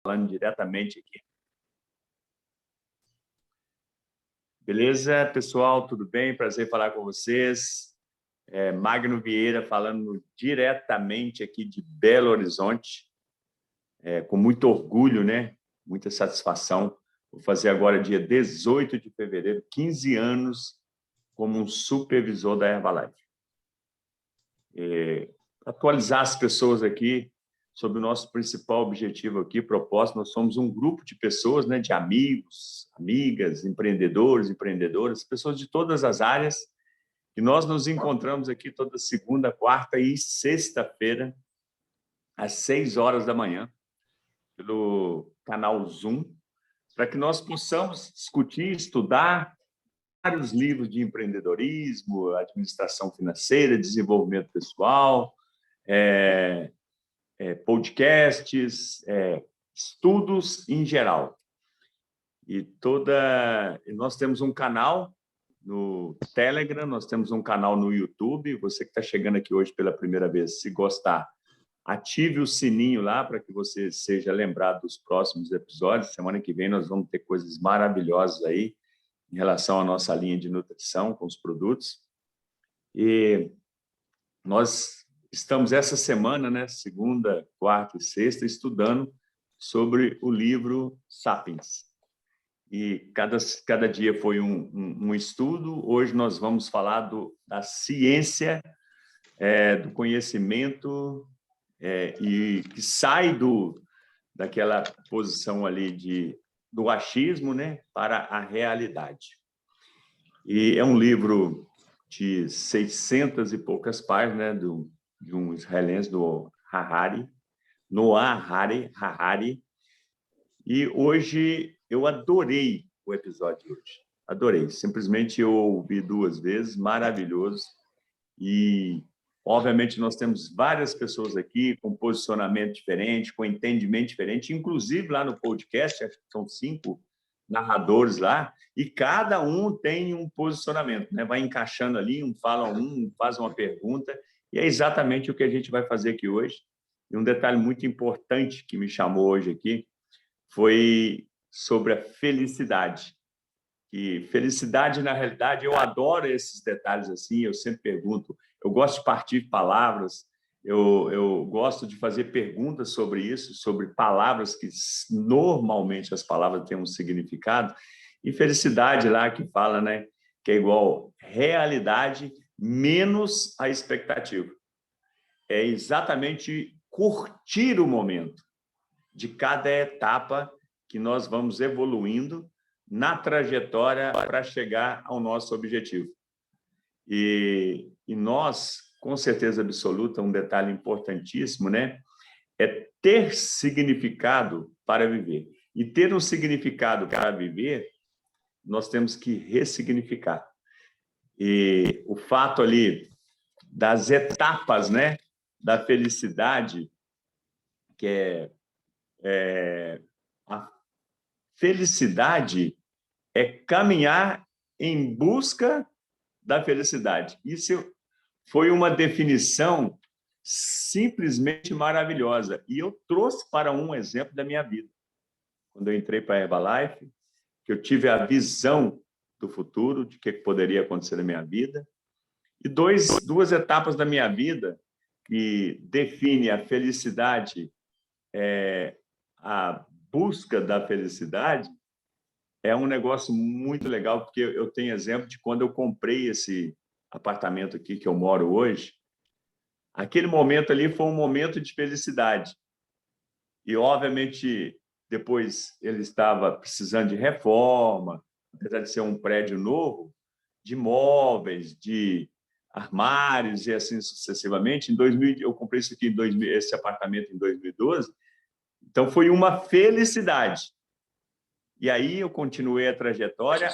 falando diretamente aqui. Beleza, pessoal? Tudo bem? Prazer em falar com vocês. Magno Vieira falando diretamente aqui de Belo Horizonte, com muito orgulho, né? Muita satisfação. Vou fazer agora, dia 18 de fevereiro, 15 anos como um supervisor da Herbalife. Atualizar as pessoas aqui sobre o nosso principal objetivo aqui, propósito. Nós somos um grupo de pessoas, né, de amigos, amigas, empreendedores, empreendedoras, pessoas de todas as áreas, e nós nos encontramos aqui toda segunda, quarta e sexta-feira, às 6 horas da manhã, pelo canal Zoom, para que nós possamos discutir, estudar vários livros de empreendedorismo, administração financeira, desenvolvimento pessoal, podcasts, estudos em geral. Nós temos um canal no Telegram, nós temos um canal no YouTube. Você que está chegando aqui hoje pela primeira vez, se gostar, ative o sininho lá para que você seja lembrado dos próximos episódios. Semana que vem nós vamos ter coisas maravilhosas aí em relação à nossa linha de nutrição com os produtos. E nós estamos essa semana, né, segunda, quarta e sexta, estudando sobre o livro Sapiens. E cada dia foi um estudo. Hoje nós vamos falar da ciência, do conhecimento, e que sai daquela posição ali do achismo, né, para a realidade. E é um livro de 600 e poucas páginas, né, de um israelense, do Noah Harari. E hoje eu adorei o episódio de hoje. Adorei. Simplesmente eu ouvi 2 vezes, maravilhoso. E, obviamente, nós temos várias pessoas aqui com posicionamento diferente, com entendimento diferente, inclusive lá no podcast, acho que são 5 narradores lá, e cada um tem um posicionamento, né? Vai encaixando ali, um faz uma pergunta, e é exatamente o que a gente vai fazer aqui hoje. E um detalhe muito importante que me chamou hoje aqui foi sobre a felicidade. E felicidade, na realidade, eu adoro esses detalhes assim, eu sempre pergunto, eu gosto de partir de palavras, eu gosto de fazer perguntas sobre isso, sobre palavras que normalmente as palavras têm um significado, e felicidade lá que fala, né, que é igual realidade menos a expectativa. É exatamente curtir o momento de cada etapa que nós vamos evoluindo na trajetória para chegar ao nosso objetivo. E nós, com certeza absoluta, um detalhe importantíssimo, né? É ter significado para viver. E ter um significado para viver, nós temos que ressignificar. E o fato ali das etapas, né, da felicidade, que a felicidade é caminhar em busca da felicidade. Isso foi uma definição simplesmente maravilhosa. E eu trouxe para um exemplo da minha vida. Quando eu entrei para a Herbalife, que eu tive a visão do futuro, de o que poderia acontecer na minha vida, e duas etapas da minha vida que definem a felicidade, a busca da felicidade, é um negócio muito legal, porque eu tenho exemplo de quando eu comprei esse apartamento aqui que eu moro hoje. Aquele momento ali foi um momento de felicidade. E, obviamente, depois ele estava precisando de reforma, apesar de ser um prédio novo, de móveis, de armários e assim sucessivamente. Em 2000, eu comprei esse apartamento em 2012, então foi uma felicidade. E aí eu continuei a trajetória.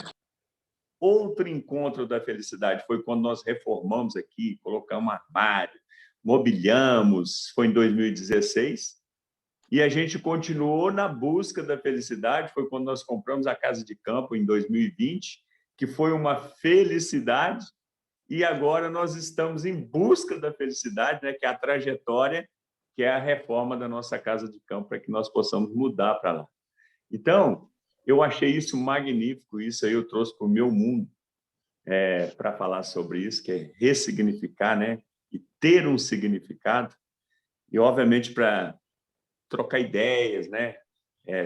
Outro encontro da felicidade foi quando nós reformamos aqui, colocamos armário, mobiliamos, foi em 2016. E a gente continuou na busca da felicidade, foi quando nós compramos a casa de campo em 2020, que foi uma felicidade. E agora nós estamos em busca da felicidade, né, que é a trajetória que é a reforma da nossa casa de campo, para que nós possamos mudar para lá. Então, eu achei isso magnífico, isso aí eu trouxe para o meu mundo, para falar sobre isso, que é ressignificar, né? E ter um significado, e, obviamente, para trocar ideias, né?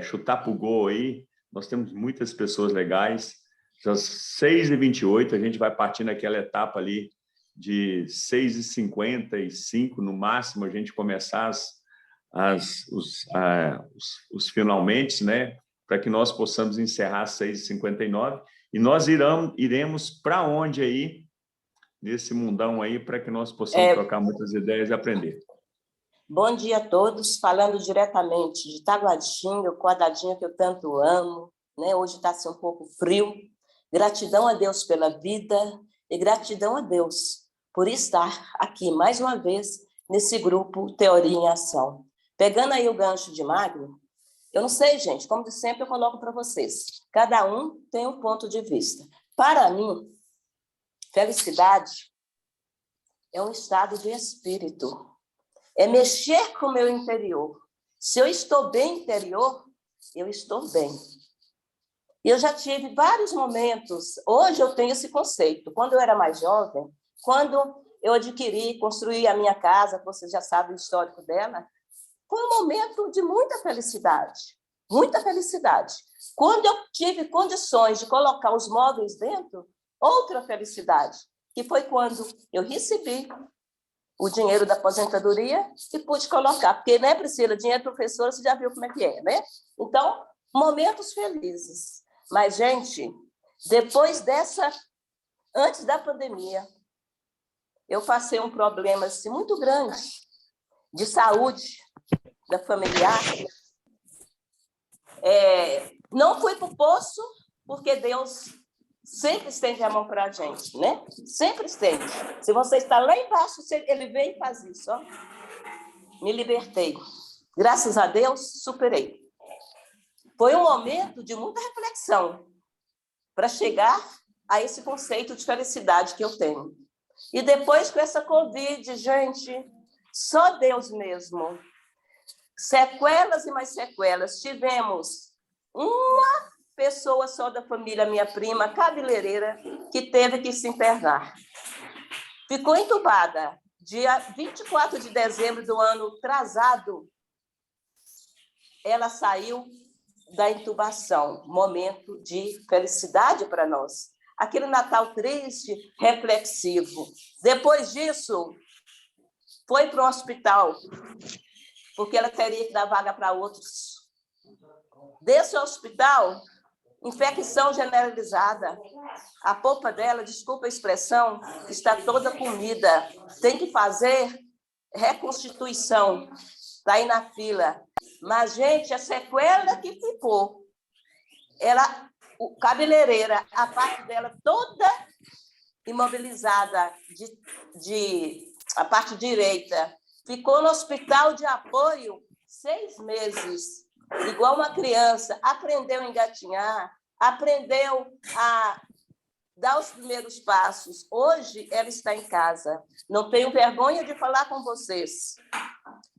Chutar para o gol aí, nós temos muitas pessoas legais. Às 6h28, a gente vai partir naquela etapa ali de 6h55, no máximo, a gente começar os finalmente, né? Para que nós possamos encerrar às 6h59. E nós iremos para onde aí, nesse mundão aí, para que nós possamos trocar muitas ideias e aprender. Bom dia a todos, falando diretamente de Taguatinga, o quadradinho que eu tanto amo, né? Hoje está assim, um pouco frio. Gratidão a Deus pela vida e gratidão a Deus por estar aqui mais uma vez nesse grupo Teoria em Ação. Pegando aí o gancho de Magno, eu não sei, gente, como de sempre eu coloco para vocês, cada um tem um ponto de vista. Para mim, felicidade é um estado de espírito, é mexer com o meu interior. Se eu estou bem interior, eu estou bem. E eu já tive vários momentos, hoje eu tenho esse conceito. Quando eu era mais jovem, quando eu adquiri, construí a minha casa, que vocês já sabem o histórico dela, foi um momento de muita felicidade, muita felicidade. Quando eu tive condições de colocar os móveis dentro, outra felicidade, que foi quando eu recebi o dinheiro da aposentadoria e pude colocar. Porque, né, Priscila, dinheiro professora, você já viu como é que é, né? Então, momentos felizes. Mas, gente, depois antes da pandemia, eu passei um problema assim, muito grande de saúde da familiar. Não fui para o poço, porque Deus sempre estende a mão para a gente, né? Sempre estende. Se você está lá embaixo, ele vem e faz isso, ó. Me libertei. Graças a Deus, superei. Foi um momento de muita reflexão para chegar a esse conceito de felicidade que eu tenho. E depois, com essa Covid, gente, só Deus mesmo. Sequelas e mais sequelas. Tivemos uma pessoa só da família, minha prima, cabeleireira, que teve que se internar. Ficou entubada. Dia 24 de dezembro do ano atrasado, ela saiu da intubação. Momento de felicidade para nós. Aquele Natal triste, reflexivo. Depois disso, foi para o hospital, porque ela teria que dar vaga para outros. Desse hospital, infecção generalizada. A polpa dela, desculpa a expressão, está toda comida. Tem que fazer reconstituição. Está aí na fila. Mas, gente, a sequela que ficou, cabeleireira, a parte dela toda imobilizada, a parte direita, ficou no hospital de apoio 6 meses, igual uma criança, aprendeu a engatinhar, aprendeu a dar os primeiros passos. Hoje, ela está em casa. Não tenho vergonha de falar com vocês.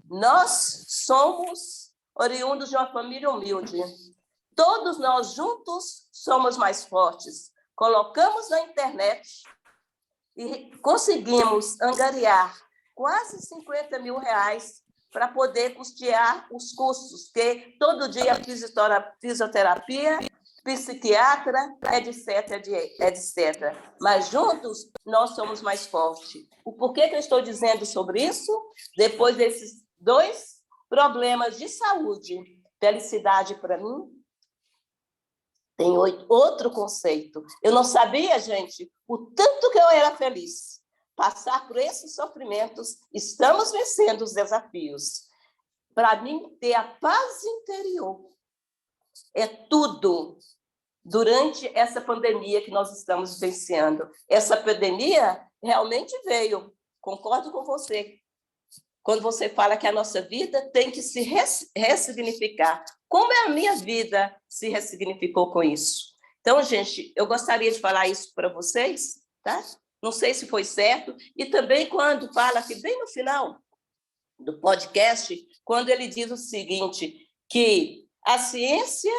Nós somos oriundos de uma família humilde. Todos nós juntos somos mais fortes. Colocamos na internet e conseguimos angariar quase 50 mil reais para poder custear os custos, porque todo dia fisioterapia, psiquiatra, etc, etc. Mas juntos nós somos mais fortes. O porquê que eu estou dizendo sobre isso? Depois desses 2 problemas de saúde, felicidade para mim tem outro conceito. Eu não sabia, gente, o tanto que eu era feliz. Passar por esses sofrimentos, estamos vencendo os desafios. Para mim, ter a paz interior é tudo durante essa pandemia que nós estamos vivenciando. Essa pandemia realmente veio, concordo com você, quando você fala que a nossa vida tem que se ressignificar. Como a minha vida se ressignificou com isso? Então, gente, eu gostaria de falar isso para vocês, tá? Não sei se foi certo. E também quando fala que bem no final, do podcast, quando ele diz o seguinte, que a ciência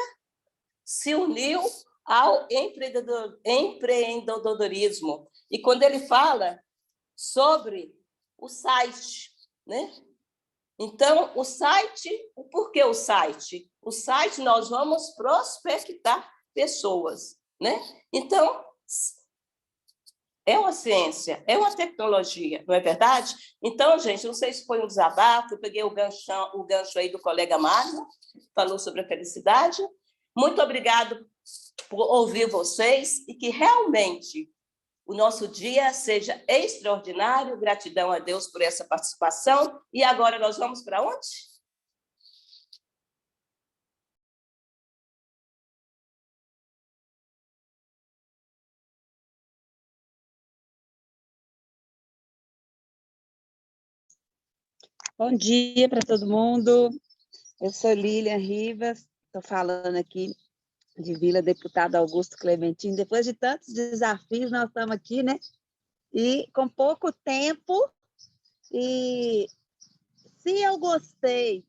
se uniu ao empreendedorismo. E quando ele fala sobre o site, né? Então, o site, por que o site? O site nós vamos prospectar pessoas, né? Então, é uma ciência, é uma tecnologia, não é verdade? Então, gente, não sei se foi um desabafo, eu peguei o gancho aí do colega Mário, falou sobre a felicidade. Muito obrigado por ouvir vocês e que realmente o nosso dia seja extraordinário. Gratidão a Deus por essa participação. E agora nós vamos para onde? Bom dia para todo mundo. Eu sou Lilian Rivas, estou falando aqui de Vila Deputado Augusto Clementino. Depois de tantos desafios, nós estamos aqui, né? E com pouco tempo. E se eu gostei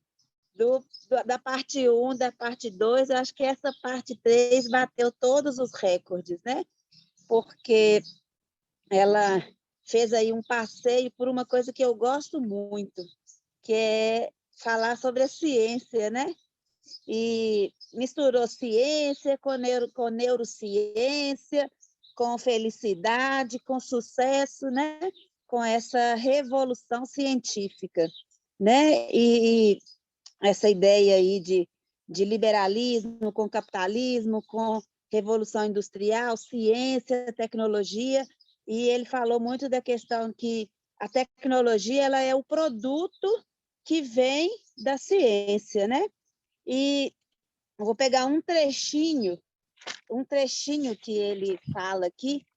da parte 1, da parte 2, eu acho que essa parte 3 bateu todos os recordes, né? Porque ela fez aí um passeio por uma coisa que eu gosto muito, que é falar sobre a ciência, né? E misturou ciência com neurociência, com felicidade, com sucesso, né? Com essa revolução científica, né? E essa ideia aí de liberalismo com capitalismo, com revolução industrial, ciência, tecnologia, e ele falou muito da questão que a tecnologia ela é o produto que vem da ciência, né? E eu vou pegar um trechinho que ele fala aqui,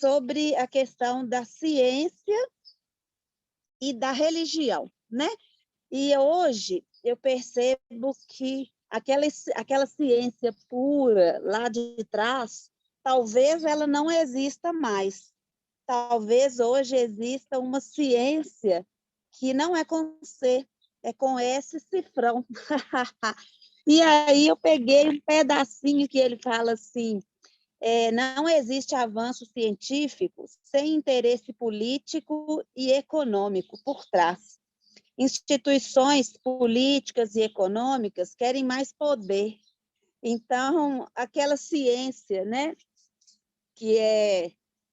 sobre a questão da ciência e da religião, né? E hoje eu percebo que aquela ciência pura lá de trás, talvez ela não exista mais. Talvez hoje exista uma ciência que não é com C, é com S cifrão. E aí eu peguei um pedacinho que ele fala assim, não existe avanço científico sem interesse político e econômico por trás. Instituições políticas e econômicas querem mais poder. Então, aquela ciência, né, que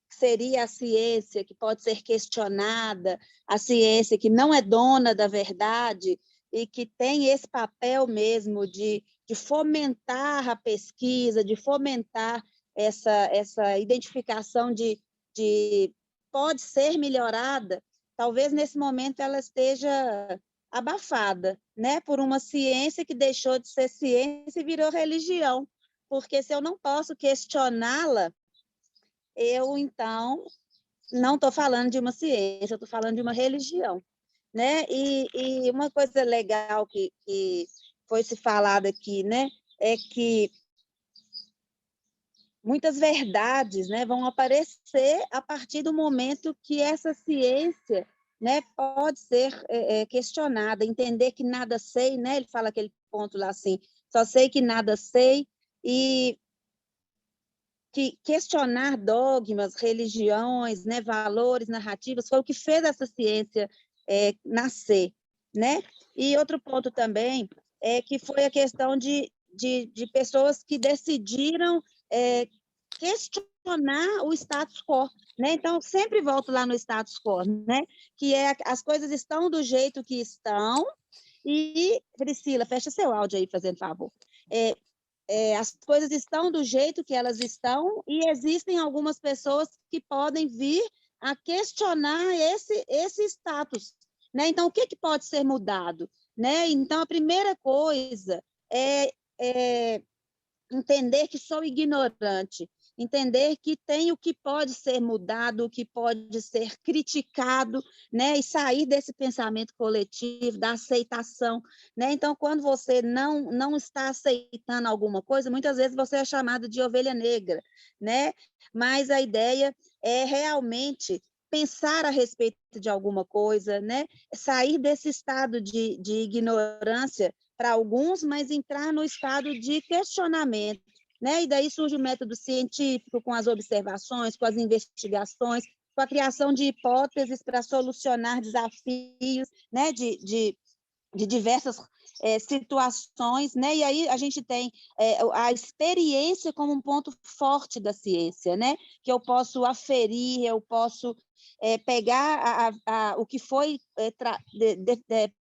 seria a ciência que pode ser questionada, a ciência que não é dona da verdade e que tem esse papel mesmo de fomentar a pesquisa, de fomentar essa identificação de pode ser melhorada. Talvez nesse momento ela esteja abafada, né, por uma ciência que deixou de ser ciência e virou religião, porque se eu não posso questioná-la, eu, então, não estou falando de uma ciência, eu estou falando de uma religião, né? E uma coisa legal que foi se falado aqui, né, é que muitas verdades, né, vão aparecer a partir do momento que essa ciência, né, pode ser questionada, entender que nada sei, né? Ele fala aquele ponto lá assim, só sei que nada sei, e que questionar dogmas, religiões, né, valores, narrativas, foi o que fez essa ciência nascer, né? E outro ponto também é que foi a questão de pessoas que decidiram questionar o status quo, né? Então, sempre volto lá no status quo, né? Que as coisas estão do jeito que estão e, Priscila, fecha seu áudio aí, fazendo favor. As coisas estão do jeito que elas estão e existem algumas pessoas que podem vir a questionar esse status, né? Então, o que pode ser mudado, né? Então, a primeira coisa é entender que sou ignorante, entender que tem o que pode ser mudado, o que pode ser criticado, né? E sair desse pensamento coletivo, da aceitação, né? Então, quando você não está aceitando alguma coisa, muitas vezes você é chamado de ovelha negra, né? Mas a ideia é realmente pensar a respeito de alguma coisa, né? Sair desse estado de ignorância para alguns, mas entrar no estado de questionamento, né? E daí surge o método científico, com as observações, com as investigações, com a criação de hipóteses para solucionar desafios, né? De diversas situações, né? E aí a gente tem a experiência como um ponto forte da ciência, né? Que eu posso aferir, eu posso pegar o que foi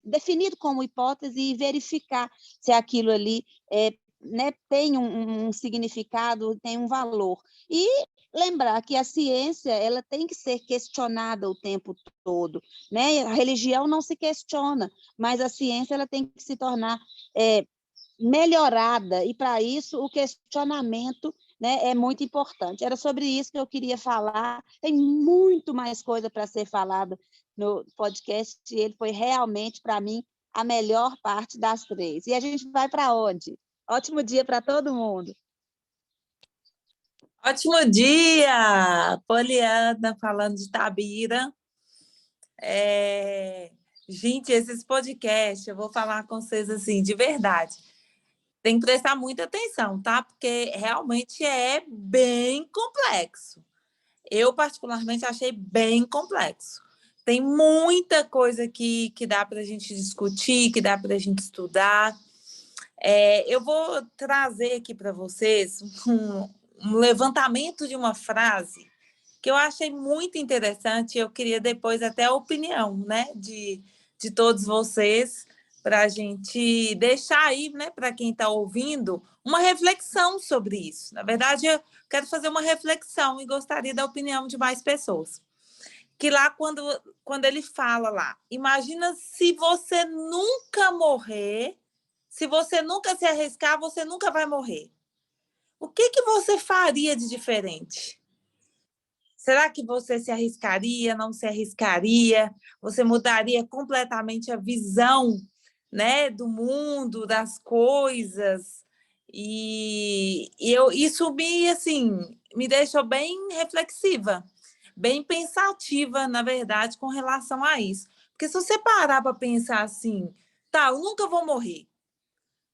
definido como hipótese e verificar se aquilo ali né, tem um significado, tem um valor. E lembrar que a ciência ela tem que ser questionada o tempo todo, né? A religião não se questiona, mas a ciência ela tem que se tornar melhorada, e para isso o questionamento, né, é muito importante. Era sobre isso que eu queria falar. Tem muito mais coisa para ser falada no podcast, e ele foi realmente, para mim, a melhor parte das 3. E a gente vai para onde? Ótimo dia para todo mundo. Ótimo dia! Poliana falando de Tabira. Gente, esses podcasts, eu vou falar com vocês assim, de verdade. Tem que prestar muita atenção, tá? Porque realmente é bem complexo. Eu, particularmente, achei bem complexo. Tem muita coisa que dá para a gente discutir, que dá para a gente estudar. Eu vou trazer aqui para vocês um levantamento de uma frase que eu achei muito interessante. Eu queria depois até a opinião, né, de todos vocês, para a gente deixar aí, né, para quem está ouvindo, uma reflexão sobre isso. Na verdade, eu quero fazer uma reflexão e gostaria da opinião de mais pessoas. Que lá, quando ele fala lá, imagina se você nunca morrer, se você nunca se arriscar, você nunca vai morrer. O que você faria de diferente? Será que você se arriscaria, não se arriscaria? Você mudaria completamente a visão, né, do mundo, das coisas? E isso me deixou bem reflexiva, bem pensativa, na verdade, com relação a isso. Porque se você parar para pensar assim, tá, eu nunca vou morrer,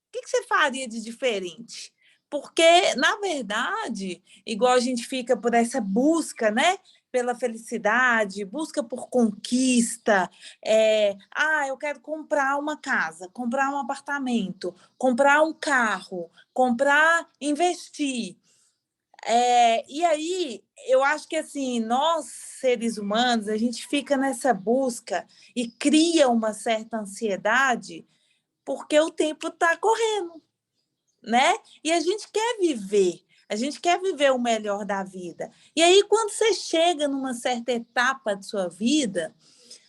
o que você faria de diferente? Porque, na verdade, igual a gente fica por essa busca, né? Pela felicidade, busca por conquista. Eu quero comprar uma casa, comprar um apartamento, comprar um carro, investir. E aí, eu acho que assim, nós, seres humanos, a gente fica nessa busca e cria uma certa ansiedade porque o tempo está correndo, né? E a gente quer viver o melhor da vida. E aí, quando você chega numa certa etapa de sua vida,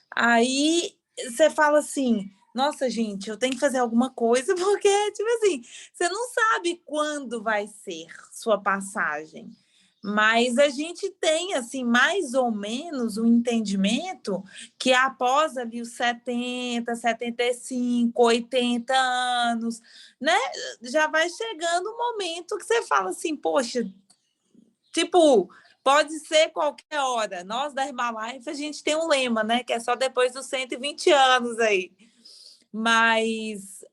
aí você fala assim, nossa, gente, eu tenho que fazer alguma coisa, porque, tipo assim, você não sabe quando vai ser sua passagem. Mas a gente tem, assim, mais ou menos um entendimento que após ali os 70, 75, 80 anos, né, já vai chegando um momento que você fala assim, poxa, tipo, pode ser qualquer hora. Nós da Herbalife, a gente tem um lema, né, que é só depois dos 120 anos aí. Mas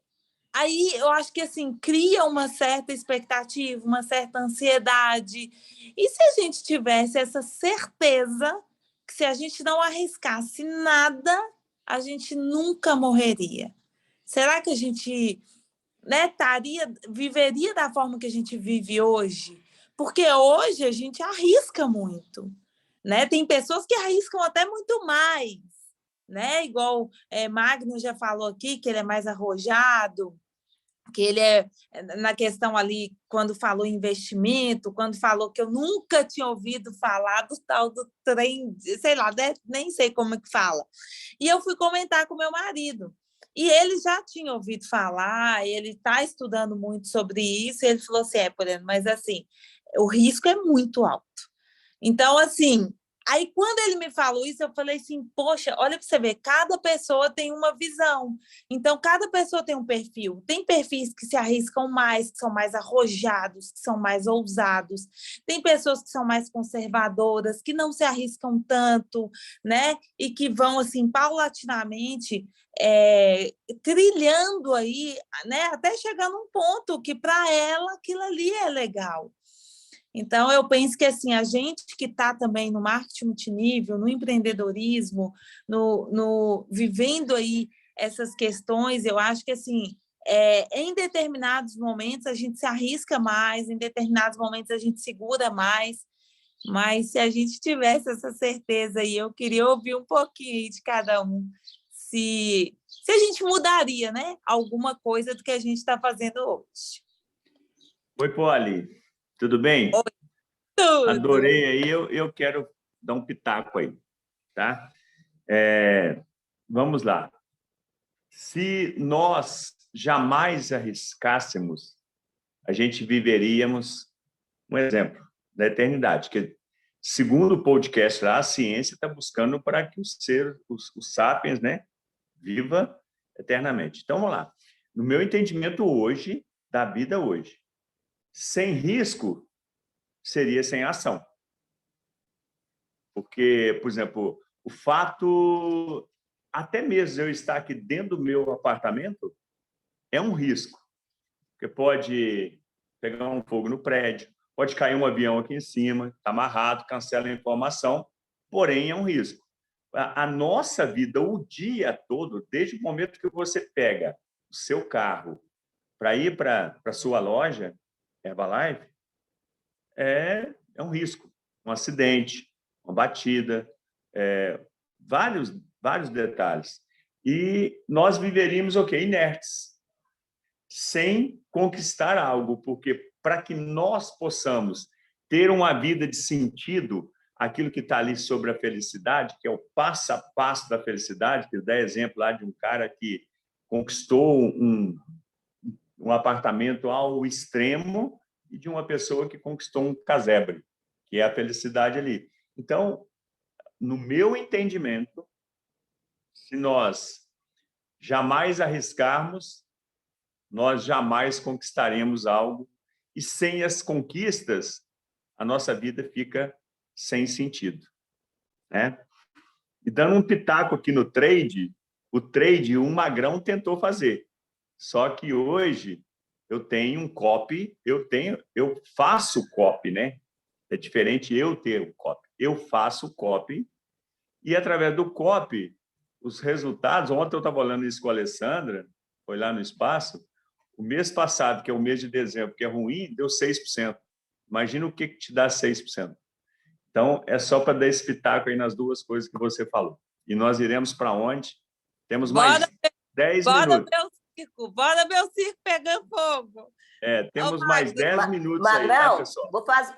aí eu acho que assim cria uma certa expectativa, uma certa ansiedade. E se a gente tivesse essa certeza que se a gente não arriscasse nada, a gente nunca morreria? Será que a gente, né, viveria da forma que a gente vive hoje? Porque hoje a gente arrisca muito, né? Tem pessoas que arriscam até muito mais, né? Igual Magno já falou aqui, que ele é mais arrojado, que ele na questão ali, quando falou investimento, quando falou que eu nunca tinha ouvido falar do tal do trem, sei lá, nem sei como é que fala. E eu fui comentar com meu marido. E ele já tinha ouvido falar, ele está estudando muito sobre isso, e ele falou assim, Poliana, mas assim, o risco é muito alto. Então, assim, Aí, quando ele me falou isso, eu falei assim, poxa, olha para você ver, cada pessoa tem uma visão. Então, cada pessoa tem um perfil. Tem perfis que se arriscam mais, que são mais arrojados, que são mais ousados. Tem pessoas que são mais conservadoras, que não se arriscam tanto, né? E que vão, assim, paulatinamente, trilhando aí, né? Até chegar num ponto que, para ela, aquilo ali é legal. Então, eu penso que assim, a gente que está também no marketing multinível, no empreendedorismo, vivendo aí essas questões, eu acho que assim, em determinados momentos a gente se arrisca mais, em determinados momentos a gente segura mais, mas se a gente tivesse essa certeza aí, eu queria ouvir um pouquinho de cada um, se a gente mudaria, né, alguma coisa do que a gente está fazendo hoje. Oi, Poli. Tudo bem? Oi, tudo. Adorei aí, eu quero dar um pitaco aí, tá? Vamos lá. Se nós jamais arriscássemos, a gente viveríamos um exemplo da eternidade, que segundo o podcast lá, a ciência está buscando para que os sapiens, né, viva eternamente. Então, vamos lá. No meu entendimento hoje, da vida hoje, sem risco seria sem ação. Porque, por exemplo, o fato, até mesmo eu estar aqui dentro do meu apartamento, é um risco. Porque pode pegar um fogo no prédio, pode cair um avião aqui em cima, está amarrado, cancela a informação, porém é um risco. A nossa vida, o dia todo, desde o momento que você pega o seu carro para ir para a sua loja, Herbalife, é um risco. Um acidente, uma batida, vários detalhes. E nós viveríamos, inertes, sem conquistar algo, porque para que nós possamos ter uma vida de sentido, aquilo que está ali sobre a felicidade, que é o passo a passo da felicidade, que dá exemplo lá de um cara que conquistou um apartamento ao extremo e de uma pessoa que conquistou um casebre, que é a felicidade ali. Então, no meu entendimento, se nós jamais arriscarmos, nós jamais conquistaremos algo, e sem as conquistas, a nossa vida fica sem sentido, né? E dando um pitaco aqui no trade, o Magrão tentou fazer. Só que hoje eu tenho um copy, eu faço copy, né? É diferente eu ter o copy. Eu faço copy e através do copy, os resultados, ontem eu estava falando isso com a Alessandra, foi lá no espaço, o mês passado, que é o mês de dezembro, que é ruim, deu 6%. Imagina o que te dá 6%. Então, é só para dar esse pitaco aí nas duas coisas que você falou. E nós iremos para onde? Temos mais 10 minutos. Bora meu circo pegando fogo. Temos mais 10 minutos Magrão, aí, tá, pessoal?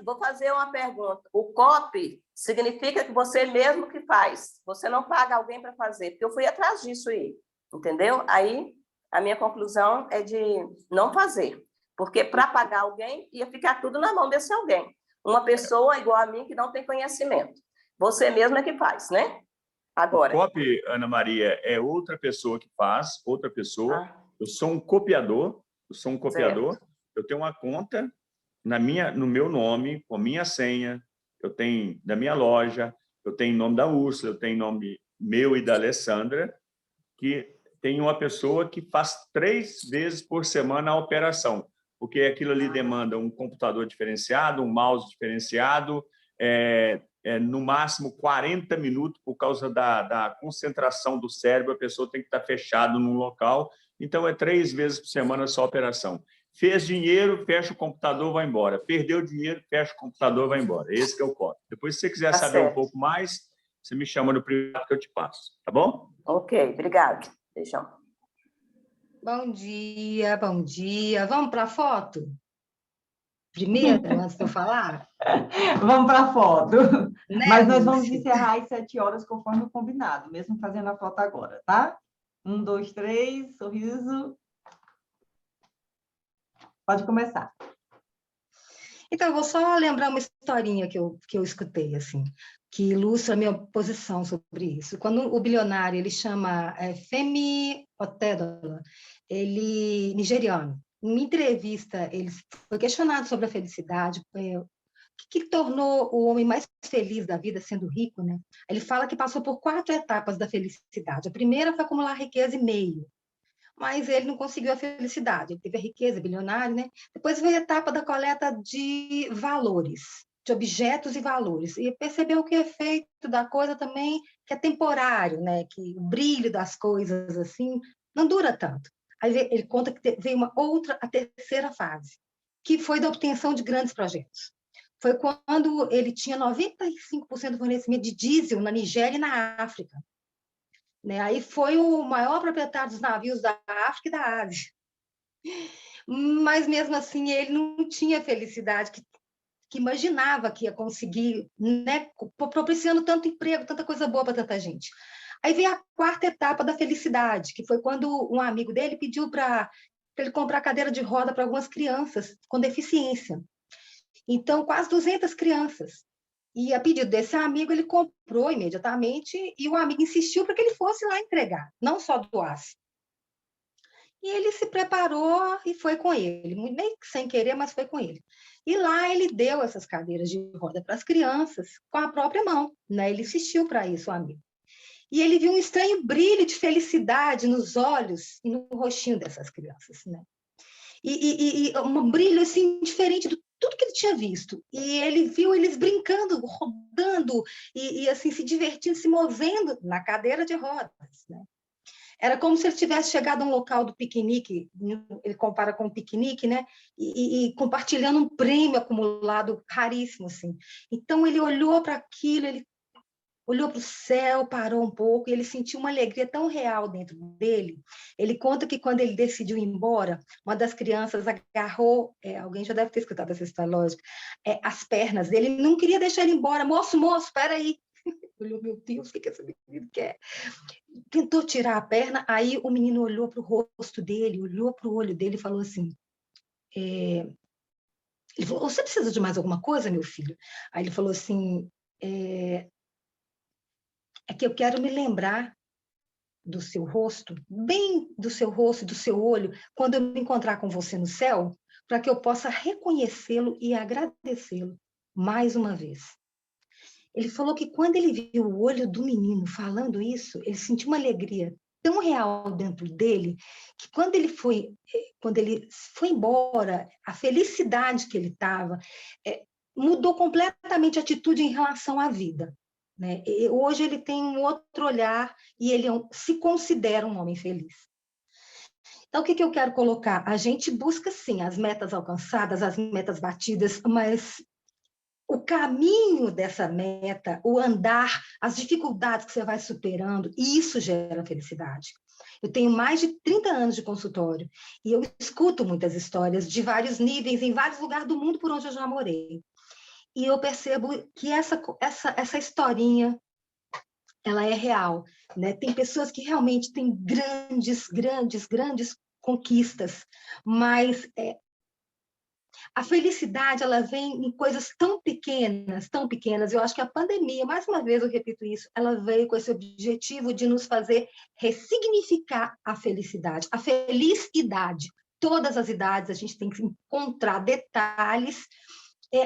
Vou fazer uma pergunta. O copy significa que você mesmo que faz. Você não paga alguém para fazer, porque eu fui atrás disso aí, entendeu? Aí, a minha conclusão é de não fazer, porque para pagar alguém ia ficar tudo na mão desse alguém. Uma pessoa igual a mim que não tem conhecimento. Você mesmo é que faz, né? Agora. O copy, Ana Maria, é outra pessoa que faz, outra pessoa. Eu sou um copiador, Certo. Eu tenho uma conta no meu nome, com minha senha, eu tenho da minha loja, eu tenho nome da Úrsula, eu tenho nome meu e da Alessandra, que tem uma pessoa que faz 3 vezes por semana a operação, porque aquilo ali demanda um computador diferenciado, um mouse diferenciado, no máximo 40 minutos, por causa da concentração do cérebro, a pessoa tem que estar fechada num local, então é 3 vezes por semana só a operação. Fez dinheiro, fecha o computador, vai embora. Perdeu dinheiro, fecha o computador, vai embora. Esse que é o código. Depois, se você quiser saber um pouco mais, você me chama no privado que eu te passo, tá bom? Ok, obrigado. Beijão. Bom dia, bom dia. Vamos para a foto? Primeiro, antes de eu falar? Vamos para a foto. Né, mas nós vamos Lúcia? encerrar às 7 horas, conforme o combinado, mesmo fazendo a foto agora, tá? 1, 2, 3, sorriso. Pode começar. Então, eu vou só lembrar uma historinha que eu escutei, assim. que ilustra a minha posição sobre isso. Quando o bilionário ele chama Femi Otedola, ele nigeriano, em uma entrevista ele foi questionado sobre a felicidade, o que tornou o homem mais feliz da vida sendo rico, né? Ele fala que passou por 4 etapas da felicidade. A primeira foi acumular riqueza e meio, mas ele não conseguiu a felicidade. Ele teve a riqueza, bilionário, né? Depois veio a etapa da coleta de valores, de objetos e valores, e percebeu que o efeito da coisa também que é temporário, né? Que o brilho das coisas assim não dura tanto. Aí ele conta que veio a terceira fase, que foi da obtenção de grandes projetos. Foi quando ele tinha 95% do fornecimento de diesel na Nigéria e na África. Né? Aí foi o maior proprietário dos navios da África e da Ásia. Mas, mesmo assim, ele não tinha felicidade que imaginava que ia conseguir, né? Propiciando tanto emprego, tanta coisa boa para tanta gente. Aí veio a 4ª etapa da felicidade, que foi quando um amigo dele pediu para ele comprar cadeira de roda para algumas crianças com deficiência. Então, quase 200 crianças. E a pedido desse amigo, ele comprou imediatamente e o amigo insistiu para que ele fosse lá entregar, não só doasse. E ele se preparou e foi com ele, meio que sem querer, mas foi com ele. E lá ele deu essas cadeiras de roda para as crianças com a própria mão, né? Ele insistiu para isso, o amigo. E ele viu um estranho brilho de felicidade nos olhos e no rostinho dessas crianças, né? E um brilho assim diferente do tudo que ele tinha visto. E ele viu eles brincando, rodando e assim se divertindo, se movendo na cadeira de rodas, né? Era como se ele tivesse chegado a um local do piquenique, ele compara com um piquenique, né? E compartilhando um prêmio acumulado raríssimo, assim. Então ele olhou para aquilo, ele olhou para o céu, parou um pouco, e ele sentiu uma alegria tão real dentro dele. Ele conta que quando ele decidiu ir embora, uma das crianças agarrou, alguém já deve ter escutado essa história, lógico, as pernas dele, ele não queria deixar ele embora. Moço, espera aí. Olhou, meu Deus, o que esse menino quer? Tentou tirar a perna, aí o menino olhou para o rosto dele, olhou para o olho dele e falou assim, ele falou, você precisa de mais alguma coisa, meu filho? Aí ele falou assim, é que eu quero me lembrar do seu rosto, bem do seu rosto, do seu olho, quando eu me encontrar com você no céu, para que eu possa reconhecê-lo e agradecê-lo mais uma vez. Ele falou que quando ele viu o olho do menino falando isso, ele sentiu uma alegria tão real dentro dele, que quando ele foi embora, a felicidade que ele estava mudou completamente a atitude em relação à vida. Né? E hoje ele tem um outro olhar e ele se considera um homem feliz. Então, o que eu quero colocar? A gente busca, sim, as metas alcançadas, as metas batidas, mas o caminho dessa meta, o andar, as dificuldades que você vai superando, isso gera felicidade. Eu tenho mais de 30 anos de consultório e eu escuto muitas histórias de vários níveis, em vários lugares do mundo por onde eu já morei. E eu percebo que essa historinha, ela é real, né? Tem pessoas que realmente têm grandes conquistas, mas a felicidade, ela vem em coisas tão pequenas. Eu acho que a pandemia, mais uma vez eu repito isso, ela veio com esse objetivo de nos fazer ressignificar a felicidade, a felicidade. Todas as idades a gente tem que encontrar detalhes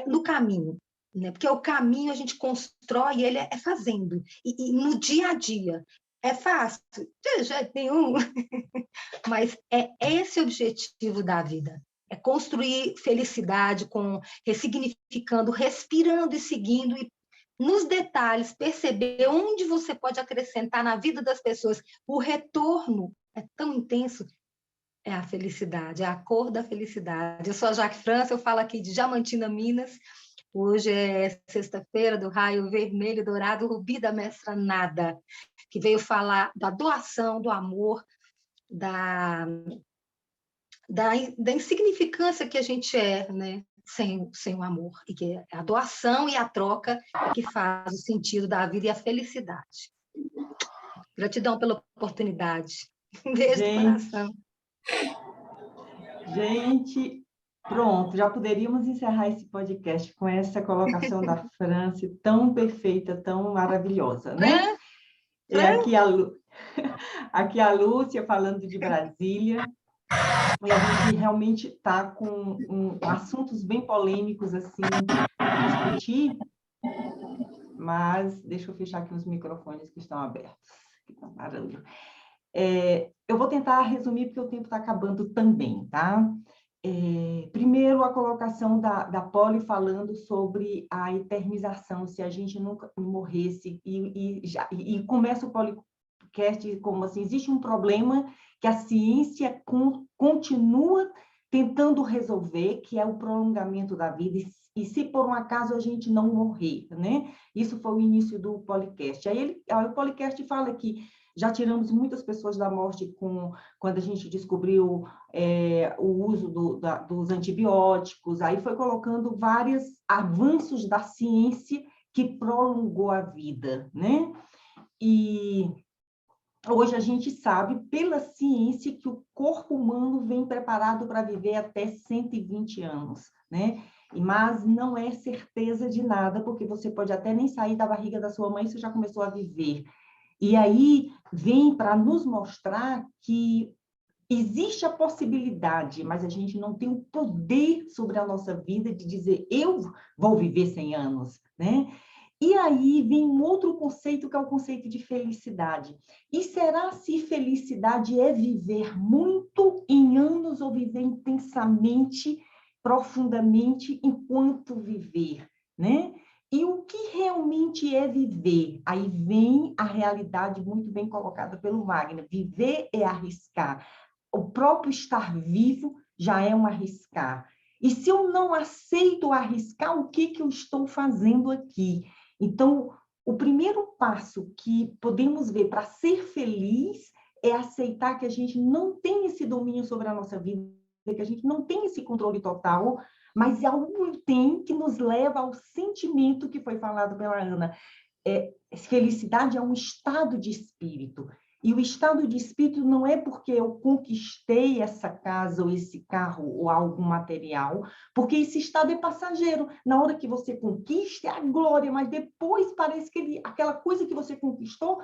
no caminho, né? Porque o caminho a gente constrói, ele é fazendo, e no dia a dia. É fácil? De jeito nenhum. Mas é esse o objetivo da vida. É construir felicidade, ressignificando, respirando e seguindo, e nos detalhes perceber onde você pode acrescentar na vida das pessoas. O retorno é tão intenso, é a felicidade, é a cor da felicidade. Eu sou a Jaque França, eu falo aqui de Diamantina, Minas. Hoje é sexta-feira do raio vermelho, dourado, rubi da mestra Nada, que veio falar da doação, do amor, da insignificância que a gente é, né? sem o amor, e que é a doação e a troca que faz o sentido da vida e a felicidade. Gratidão pela oportunidade. Um beijo do coração. Gente, Pronto, já poderíamos encerrar esse podcast com essa colocação da Franci tão perfeita, tão maravilhosa, né? Aqui a Lúcia falando de Brasília, e a gente realmente está com assuntos bem polêmicos assim para discutir, mas deixa eu fechar aqui os microfones que estão abertos, que estão barulho. Eu vou tentar resumir, porque o tempo está acabando também, tá? Primeiro, a colocação da Polly falando sobre a eternização, se a gente nunca morresse, e começa o podcast como assim, existe um problema que a ciência continua tentando resolver, que é o prolongamento da vida, e se por um acaso a gente não morrer, né? Isso foi o início do podcast. Aí o podcast fala que já tiramos muitas pessoas da morte quando a gente descobriu o uso dos antibióticos, aí foi colocando vários avanços da ciência que prolongou a vida, né? E hoje a gente sabe, pela ciência, que o corpo humano vem preparado para viver até 120 anos, né? Mas não é certeza de nada, porque você pode até nem sair da barriga da sua mãe e você já começou a viver. E aí vem para nos mostrar que existe a possibilidade, mas a gente não tem o poder sobre a nossa vida de dizer, eu vou viver 100 anos, né? E aí vem um outro conceito, que é o conceito de felicidade. E será se felicidade é viver muito em anos ou viver intensamente, profundamente, enquanto viver, né? E o que realmente é viver? Aí vem a realidade muito bem colocada pelo Wagner. Viver é arriscar. O próprio estar vivo já é um arriscar. E se eu não aceito arriscar, o que eu estou fazendo aqui? Então, o primeiro passo que podemos ver para ser feliz é aceitar que a gente não tem esse domínio sobre a nossa vida, que a gente não tem esse controle total, mas algo tem que nos leva ao sentimento que foi falado pela Ana. Felicidade é um estado de espírito. E o estado de espírito não é porque eu conquistei essa casa ou esse carro ou algum material, porque esse estado é passageiro. Na hora que você conquista, é a glória, mas depois parece que aquela coisa que você conquistou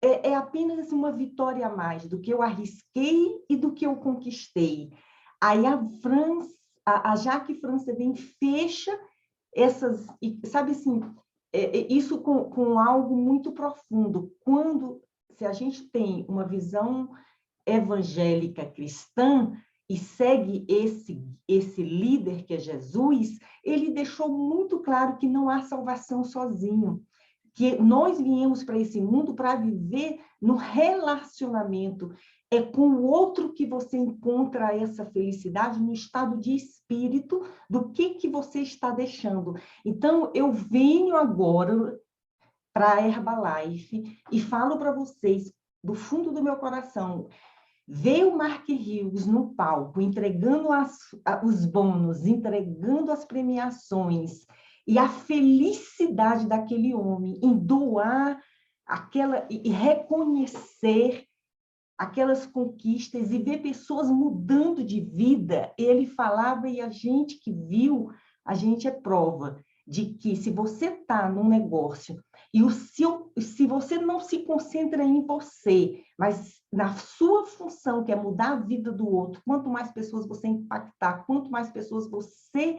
é apenas assim, uma vitória a mais do que eu arrisquei e do que eu conquistei. Aí a Jaque França vem fecha essas, sabe assim, isso com algo muito profundo. Se a gente tem uma visão evangélica cristã e segue esse líder que é Jesus, ele deixou muito claro que não há salvação sozinho, que nós viemos para esse mundo para viver no relacionamento. É com o outro que você encontra essa felicidade no estado de espírito do que você está deixando. Então, eu venho agora para a Herbalife e falo para vocês, do fundo do meu coração, ver o Mark Hughes no palco, entregando os bônus, entregando as premiações, e a felicidade daquele homem em doar e reconhecer aquelas conquistas e ver pessoas mudando de vida. Ele falava, e a gente que viu, a gente é prova de que se você está num negócio e se você não se concentra em você, mas na sua função, que é mudar a vida do outro, quanto mais pessoas você impactar, quanto mais pessoas você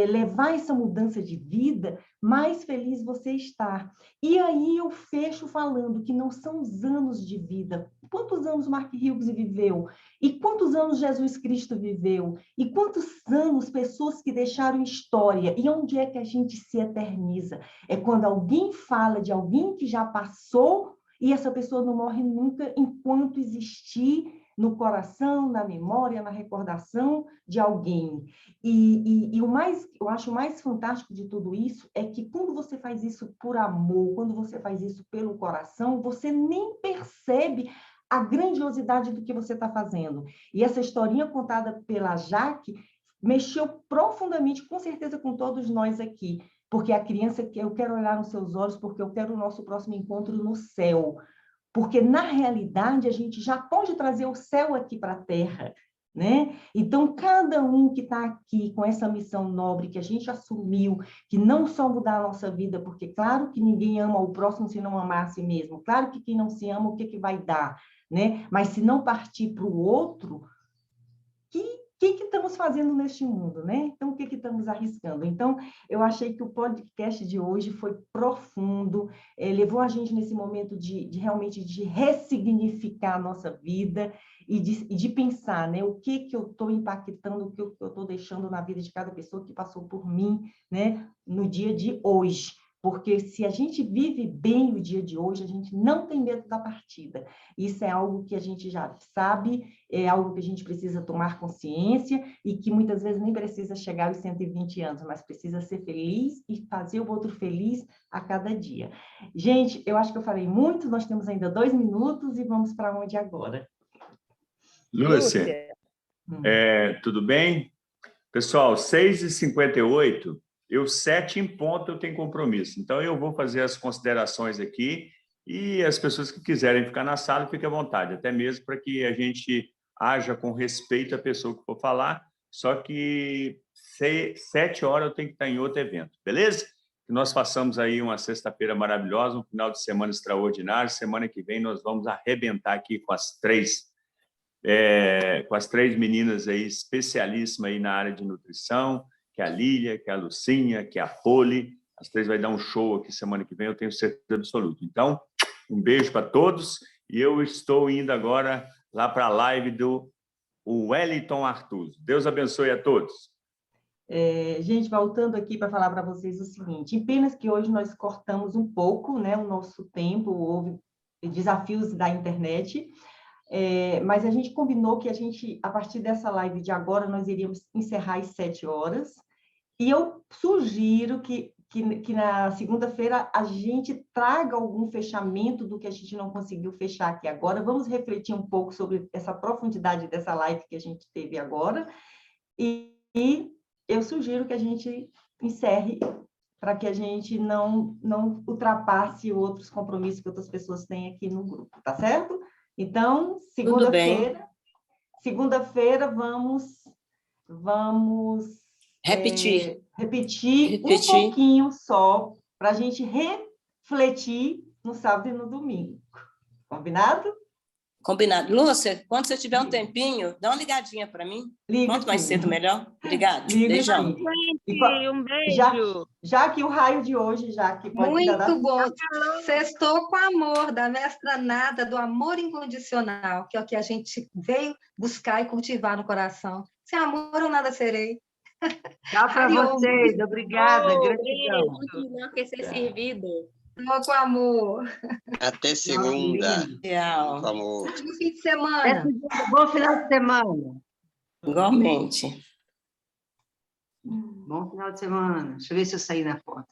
levar essa mudança de vida, mais feliz você está. E aí eu fecho falando que não são os anos de vida. Quantos anos Mark Hughes viveu? E quantos anos Jesus Cristo viveu? E quantos anos pessoas que deixaram história? E onde é que a gente se eterniza? É quando alguém fala de alguém que já passou e essa pessoa não morre nunca enquanto existir no coração, na memória, na recordação de alguém. E eu acho mais fantástico de tudo isso é que quando você faz isso por amor, quando você faz isso pelo coração, você nem percebe a grandiosidade do que você está fazendo. E essa historinha contada pela Jaque mexeu profundamente, com certeza, com todos nós aqui, porque a criança que eu quero olhar nos seus olhos, porque eu quero o nosso próximo encontro no céu. Porque, na realidade, a gente já pode trazer o céu aqui para a Terra, né? Então, cada um que está aqui com essa missão nobre que a gente assumiu, que não só mudar a nossa vida, porque claro que ninguém ama o próximo se não amar a si mesmo, claro que quem não se ama, o que que vai dar, né? Mas se não partir para o outro, que estamos fazendo neste mundo, né? Então, o que estamos arriscando? Então, eu achei que o podcast de hoje foi profundo, levou a gente nesse momento de realmente de ressignificar a nossa vida e de pensar, né? O que eu estou impactando, o que eu estou deixando na vida de cada pessoa que passou por mim, né? No dia de hoje. Porque se a gente vive bem o dia de hoje, a gente não tem medo da partida. Isso é algo que a gente já sabe, é algo que a gente precisa tomar consciência e que muitas vezes nem precisa chegar aos 120 anos, mas precisa ser feliz e fazer o outro feliz a cada dia. Gente, eu acho que eu falei muito, nós temos ainda 2 minutos e vamos para onde agora? Lúcia, tudo bem? Pessoal, 6h58, eu 7 em ponto eu tenho compromisso. Então, eu vou fazer as considerações aqui e as pessoas que quiserem ficar na sala, fiquem à vontade, até mesmo para que a gente haja com respeito à pessoa que for falar, só que 7 horas eu tenho que estar em outro evento, beleza? Que nós façamos aí uma sexta-feira maravilhosa, um final de semana extraordinário. Semana que vem nós vamos arrebentar aqui com as três meninas aí especialíssimas aí na área de nutrição, que é a Lília, que é a Lucinha, que é a Poli. As três vai dar um show aqui semana que vem, eu tenho certeza absoluta. Então, um beijo para todos e eu estou indo agora lá para a live do Wellington Artuso. Deus abençoe a todos. Gente, voltando aqui para falar para vocês o seguinte, apenas que hoje nós cortamos um pouco, né, o nosso tempo, houve desafios da internet, mas a gente combinou que a partir dessa live de agora, nós iríamos encerrar às 7 horas, e eu sugiro que na segunda-feira a gente traga algum fechamento do que a gente não conseguiu fechar aqui agora. Vamos refletir um pouco sobre essa profundidade dessa live que a gente teve agora, e eu sugiro que a gente encerre para que a gente não ultrapasse outros compromissos que outras pessoas têm aqui no grupo, tá certo? Então, segunda-feira vamos repetir um pouquinho só, para a gente refletir no sábado e no domingo. Combinado? Combinado. Lúcia, quando você tiver um tempinho, dá uma ligadinha para mim. Quanto mais cedo, melhor. Obrigada. Beijão. Gente, um beijo. Já que o raio de hoje, já que pode muito bom. Sextou com amor, da mestra Nada, do amor incondicional, que é o que a gente veio buscar e cultivar no coração. Sem amor, eu nada serei. Tchau para vocês. Obrigada. Gratidão. Muito melhor que ser servido. Com amor. Até segunda. Tchau. Com amor. Bom fim de semana. Bom final de semana. Igualmente. Bom final de semana. Deixa eu ver se eu saí na foto.